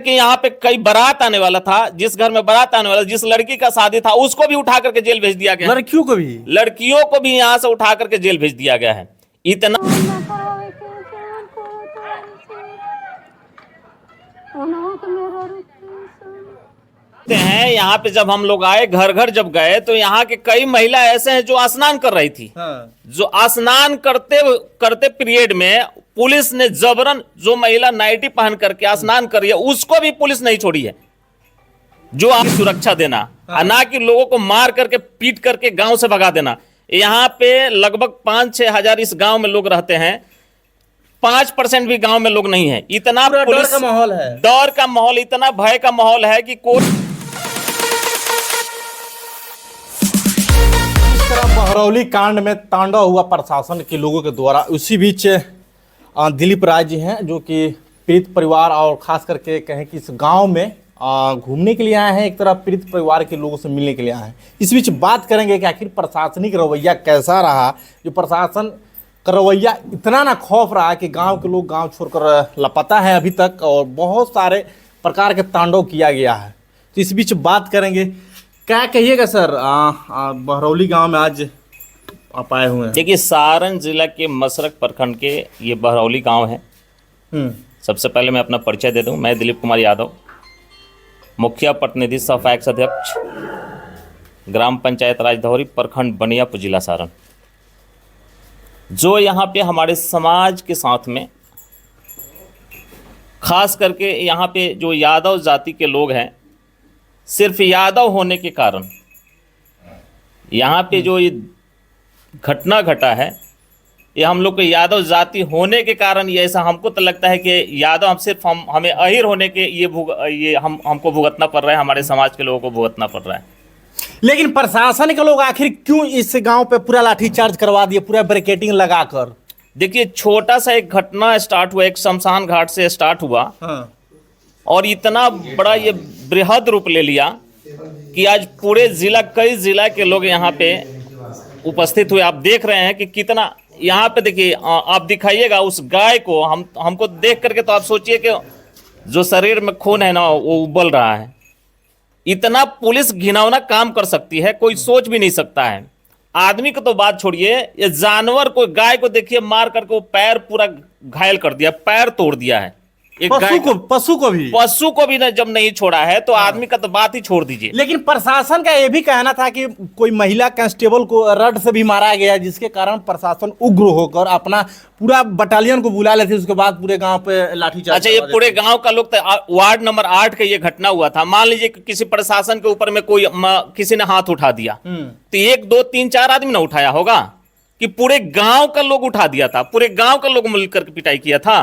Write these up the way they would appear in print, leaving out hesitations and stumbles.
तक कि यहाँ पे कई बारात आने वाला था, जिस घर में बारात आने वाला, जिस लड़की का शादी था, उसको भी उठा करके जेल भेज दिया गया। लड़कियों को भी यहाँ से उठा करके जेल भेज दिया गया है। इतना हैं यहाँ पे जब हम लोग आए, घर घर जब गए तो यहाँ के कई महिला ऐसे हैं जो स्नान कर रही थी। जो स्नान करते करते पीरियड में पुलिस ने जबरन, जो महिला नाइटी पहन करके स्नान कर रही है उसको भी पुलिस नहीं छोड़ी है। जो आप सुरक्षा देना, ना कि लोगों को मार करके पीट करके गांव से भगा देना। यहाँ पे लगभग 5-6 हजार इस गांव में लोग रहते हैं, 5% भी गांव में लोग नहीं है। इतना पुलिस का माहौल है, डर का माहौल, इतना भय का माहौल है कि कोई बहरौली कांड में तांडव हुआ प्रशासन के लोगों के द्वारा। उसी बीच दिलीप राय जी हैं जो कि पीड़ित परिवार और खास करके कहें कि इस गांव में घूमने के लिए आए हैं, एक तरह पीड़ित परिवार के लोगों से मिलने के लिए आए हैं। इस बीच बात करेंगे कि आखिर प्रशासनिक रवैया कैसा रहा, जो प्रशासन का रवैया इतना ना खौफ रहा कि गांव के लोग गांव छोड़कर लापता है अभी तक, और बहुत सारे प्रकार के तांडव किया गया है। तो इस बीच बात करेंगे, क्या कहिएगा सर, बहरौली गांव में आज आप आए हुए हैं। देखिए, सारण जिला के मसरक प्रखंड के ये बहरौली गांव है। सबसे पहले मैं अपना परिचय दे दूं। मैं दिलीप कुमार यादव, मुखिया प्रतिनिधि सह पैक्स अध्यक्ष, ग्राम पंचायत राजधौरी, प्रखंड बनियापुर, जिला सारण। जो यहाँ पे हमारे समाज के साथ में खास करके यहाँ पे जो यादव जाति के लोग हैं, सिर्फ यादव होने के कारण यहाँ पे जो ये घटना घटा है, ये हम लोग के यादव जाति होने के कारण ये ऐसा हमको तो लगता है कि यादव हम सिर्फ हमें अहिर होने के ये हमको भुगतना पड़ रहा है, हमारे समाज के लोगों को भुगतना पड़ रहा है। लेकिन प्रशासन के लोग आखिर क्यों इस गांव पे पूरा लाठीचार्ज करवा दिए, पूरा बैरिकेडिंग लगाकर? देखिए, छोटा सा एक घटना स्टार्ट हुआ, एक शमशान घाट से स्टार्ट हुआ। और इतना बड़ा ये बृहद रूप ले लिया कि आज पूरे जिला, कई जिला के लोग यहाँ पे उपस्थित हुए। आप देख रहे हैं कि कितना यहाँ पे, देखिए आप दिखाइएगा उस गाय को, हमको देख करके तो आप सोचिए कि जो शरीर में खून है ना वो उबल रहा है। इतना पुलिस घिनौना काम कर सकती है, कोई सोच भी नहीं सकता है। आदमी को तो बात छोड़िए, ये जानवर को, गाय को देखिए मार करके वो पैर पूरा घायल कर दिया, पैर तोड़ दिया है। एक पशु को भी जब नहीं छोड़ा है तो आदमी का तो बात ही छोड़ दीजिए। लेकिन प्रशासन का यह भी कहना था कि कोई महिला कांस्टेबल को रड से भी मारा गया, जिसके कारण प्रशासन उग्र होकर अपना पूरा बटालियन को बुला लेते, उसके बाद पूरे गांव पे लाठीचार्ज। अच्छा, ये पूरे गांव का लोग, वार्ड नंबर 8 का ये घटना हुआ था। मान लीजिए कि किसी प्रशासन के ऊपर में कोई किसी ने हाथ उठा दिया, तो 1, 2, 3, 4 आदमी ना उठाया होगा कि पूरे गांव का लोग उठा दिया था, पूरे गांव का लोग मिलकर के पिटाई किया था।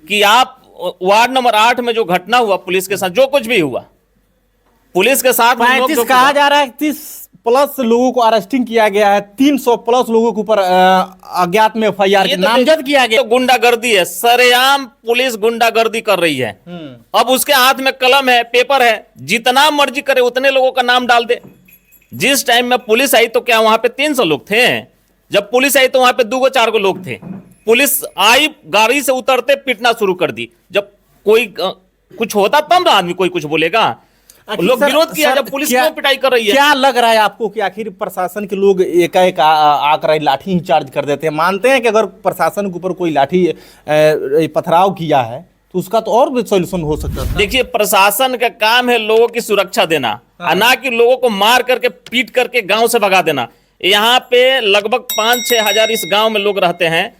कि आप वार्ड नंबर 8 में जो घटना हुआ, पुलिस के साथ जो कुछ भी हुआ, पुलिस के साथ 35 कहा जा रहा है, 30+ लोगों को अरेस्टिंग किया गया है, 300+ लोगों के ऊपर अज्ञात में FIR नामजद किया गया। तो गुंडागर्दी है, सरेआम पुलिस गुंडागर्दी कर रही है। अब उसके हाथ में कलम है, पेपर है, जितना मर्जी करे उतने लोगों का नाम डाल दे। जिस टाइम में पुलिस आई तो क्या वहां पे 300 लोग थे? जब पुलिस आई तो वहां पे 2-4 लोग थे। पुलिस आई, गाड़ी से उतरते पीटना शुरू कर दी। जब कोई कुछ होता तब ना आदमी कोई कुछ बोलेगा। लोग विरोध किया जब पुलिस क्यों पिटाई कर रही है। क्या लग रहा है आपको कि आखिर प्रशासन के लोग एकाएक आकर लाठी ही चार्ज कर देते हैं? मानते हैं कि अगर प्रशासन के ऊपर कोई लाठी पथराव किया है तो उसका तो और भी सोल्यूशन हो सकता है। देखिए, प्रशासन का काम है लोगों की सुरक्षा देना, ना कि लोगों को मार करके पीट करके गांव से भगा देना। यहाँ पे लगभग 5-6 हजार इस गांव में लोग रहते हैं,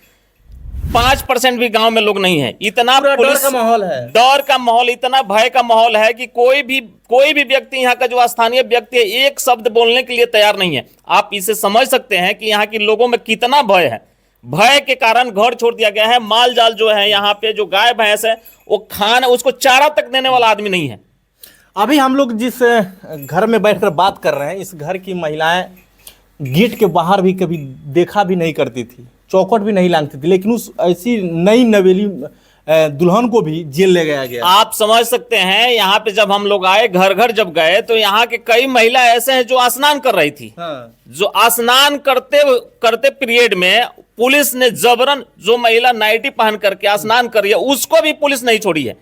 5% भी गांव में लोग नहीं है। इतना पुलिस का माहौल है, डर का माहौल, इतना भय का माहौल है कि कोई भी व्यक्ति, यहाँ का जो स्थानीय व्यक्ति है, एक शब्द बोलने के लिए तैयार नहीं है। आप इसे समझ सकते हैं कि यहाँ के लोगों में कितना भय है। भय के कारण घर छोड़ दिया गया है। माल जाल जो है यहाँ पे, जो गाय भैंस है, वो खाना, उसको चारा तक देने वाला आदमी नहीं है। अभी हम लोग जिस घर में बैठकर बात कर रहे हैं, इस घर की महिलाएं गेट के बाहर भी कभी देखा भी नहीं करती थी, चौखट भी नहीं लांघती थी, लेकिन उस ऐसी नई नवेली दुल्हन को भी जेल ले गया गया। आप समझ सकते हैं, यहाँ पे जब हम लोग आए, घर घर जब गए, तो यहाँ के कई महिला ऐसे हैं जो स्नान कर रही थी। जो स्नान करते करते पीरियड में पुलिस ने जबरन, जो महिला नाइटी पहन करके स्नान कर रही है उसको भी पुलिस नहीं छोड़ी है।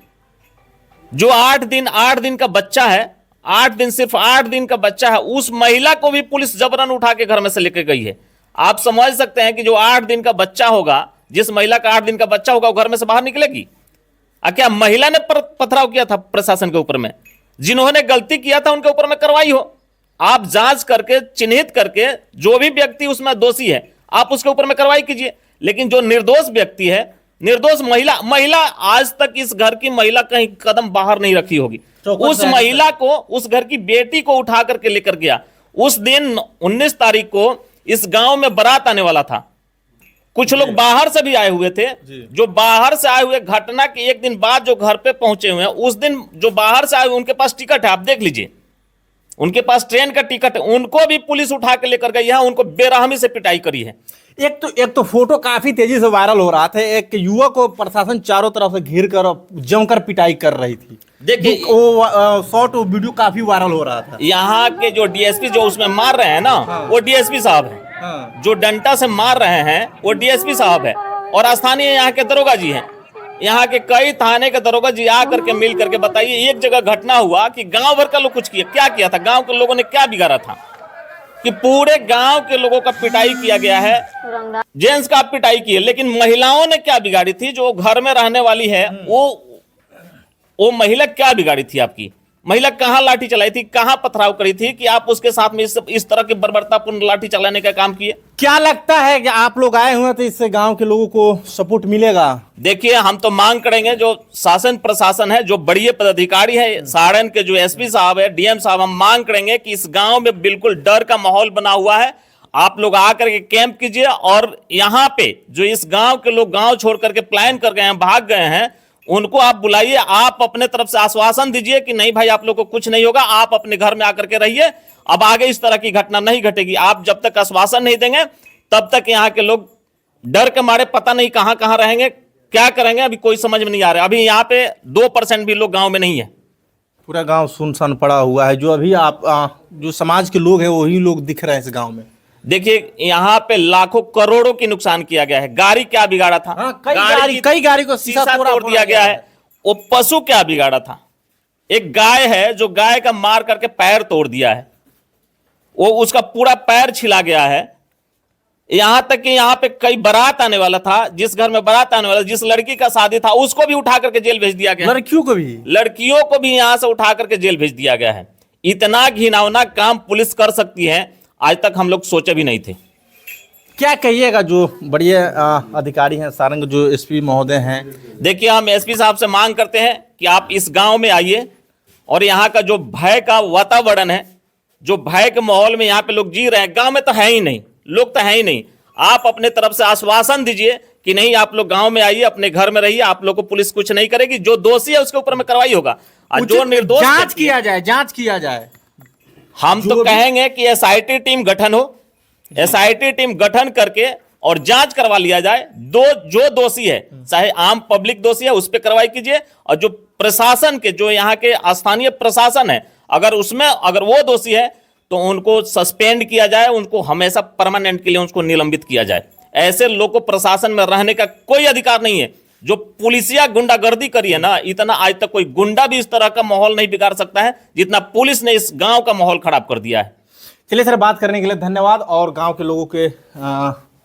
जो 8 दिन का बच्चा है, 8 दिन, सिर्फ 8 दिन का बच्चा है, उस महिला को भी पुलिस जबरन उठा के घर में से लेकर गई है। आप समझ सकते हैं कि जो 8 दिन का बच्चा होगा, जिस महिला का 8 दिन का बच्चा होगा, वो घर में से बाहर निकलेगी? क्या महिला ने पथराव किया था प्रशासन के ऊपर में? जिन्होंने गलती किया था उनके ऊपर में कार्रवाई हो। आप जांच करके चिन्हित करके जो भी व्यक्ति उसमें दोषी है, आप उसके ऊपर में कार्रवाई कीजिए। लेकिन जो निर्दोष व्यक्ति है, निर्दोष महिला आज तक इस घर की महिला कहीं कदम बाहर नहीं रखी होगी। उस महिला को, उस घर की बेटी को उठा करके लेकर गया। उस दिन 19 तारीख को इस गांव में बारात आने वाला था। कुछ लोग बाहर से भी आए हुए थे। जो बाहर से आए हुए, घटना के एक दिन बाद जो घर पे पहुंचे हुए हैं, उस दिन जो बाहर से आए हुए, उनके पास टिकट है, आप देख लीजिए, उनके पास ट्रेन का टिकट है। उनको भी पुलिस उठा के लेकर गई है, उनको बेरहमी से पिटाई करी है। एक तो फोटो काफी तेजी से वायरल हो रहा था। एक युवक को प्रशासन चारों तरफ से घेर कर जमकर पिटाई कर रही थी। देखिए वो शॉर्ट वीडियो काफी वायरल हो रहा था। यहाँ के जो डीएसपी जो उसमें मार रहे हैं ना, वो डीएसपी साहब है। जो डंडा से मार रहे हैं वो डीएसपी साहब है, और स्थानीय यहाँ के दरोगा जी हैं। यहाँ के कई थाने के दरोगा जी आ करके मिल करके बताइए, एक जगह घटना हुआ कि गांव भर का लोग कुछ किया, क्या किया था, गांव के लोगों ने क्या बिगाड़ा था कि पूरे गांव के लोगों का पिटाई किया गया है। जेंट्स का पिटाई की है, लेकिन महिलाओं ने क्या बिगाड़ी थी? जो घर में रहने वाली है, वो महिला क्या बिगाड़ी थी आपकी? महिला कहां लाठी चलाई थी, कहां पथराव करी थी कि आप उसके साथ में इस तरह की बर्बरतापूर्ण लाठी चलाने का काम किए? क्या लगता है कि आप लोग आए हुए तो इससे गांव के लोगों को सपोर्ट मिलेगा? देखिए, हम तो मांग करेंगे, जो शासन प्रशासन है, जो बड़े पदाधिकारी है, सारण के जो एसपी साहब है, डीएम साहब, हम मांग करेंगे कि इस गांव में बिल्कुल डर का माहौल बना हुआ है। आप लोग आकर के कैंप कीजिए, और यहाँ पे जो इस गांव के लोग गांव छोड़ करके पलायन कर गए हैं, भाग गए हैं, उनको आप बुलाइए। आप अपने तरफ से आश्वासन दीजिए कि नहीं भाई, आप लोग को कुछ नहीं होगा, आप अपने घर में आकर के रहिए, अब आगे इस तरह की घटना नहीं घटेगी। आप जब तक आश्वासन नहीं देंगे, तब तक यहाँ के लोग डर के मारे पता नहीं कहां कहां रहेंगे, क्या करेंगे, अभी कोई समझ में नहीं आ रहा। अभी यहाँ पे 2% भी लोग गांव में नहीं है। पूरा गांव सुनसान पड़ा हुआ है। जो अभी आप जो समाज के लोग हैं, वही लोग दिख रहे हैं इस गांव में। देखिए, यहाँ पे लाखों करोड़ों की नुकसान किया गया है। गाड़ी क्या बिगाड़ा था? कई गाड़ी को शीशा तोड़ दिया गया है। वो पशु क्या बिगाड़ा था? एक गाय है, जो गाय का मार करके पैर तोड़ दिया है, वो उसका पूरा पैर छिला गया है। यहां तक कि यहाँ पे कई बारात आने वाला था, जिस घर में बारात आने वाला, जिस लड़की का शादी था, उसको भी उठा करके जेल भेज दिया गया। लड़कियों को भी यहां से उठा करके जेल भेज दिया गया है। इतना घिनौना काम पुलिस कर सकती है, आज तक हम लोग सोचे भी नहीं थे। क्या कहिएगा जो बड़े अधिकारी हैं, सारंग जो एसपी महोदय हैं? देखिए, हम एसपी साहब से मांग करते हैं कि आप इस गांव में आइए, और यहाँ का जो भय का वातावरण है, जो भय के माहौल में यहाँ पे लोग जी रहे हैं, गांव में तो है ही नहीं, लोग तो है ही नहीं। आप अपने तरफ से आश्वासन दीजिए कि नहीं, आप लोग गांव में आइए, अपने घर में रहिए, आप लोग को पुलिस कुछ नहीं करेगी। जो दोषी है उसके ऊपर में कार्रवाई होगा, और जो निर्दोष, जांच किया जाए। हम तो कहेंगे कि एसआईटी टीम गठन हो, एसआईटी टीम गठन करके और जांच करवा लिया जाए। जो दोषी है, चाहे आम पब्लिक दोषी है, उस पर कार्रवाई कीजिए, और जो प्रशासन के, जो यहाँ के स्थानीय प्रशासन है, अगर वो दोषी है तो उनको सस्पेंड किया जाए, उनको हमेशा परमानेंट के लिए उनको निलंबित किया जाए। ऐसे लोग को प्रशासन में रहने का कोई अधिकार नहीं है। जो पुलिसिया गुंडागर्दी करी है ना, इतना आज तक कोई गुंडा भी इस तरह का माहौल नहीं बिगाड़ सकता है जितना पुलिस ने इस गांव का माहौल खराब कर दिया है। चलिए सर, बात करने के लिए धन्यवाद, और गांव के लोगों के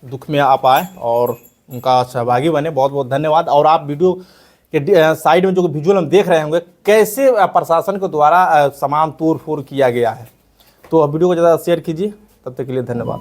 दुख में आप आए और उनका सहभागी बने, बहुत बहुत धन्यवाद। और आप वीडियो के साइड में जो विजुअल हम देख रहे होंगे, कैसे प्रशासन के द्वारा सामान तोड़ फोड़ किया गया है, तो वीडियो को ज़्यादा शेयर कीजिए। तब तक के लिए धन्यवाद।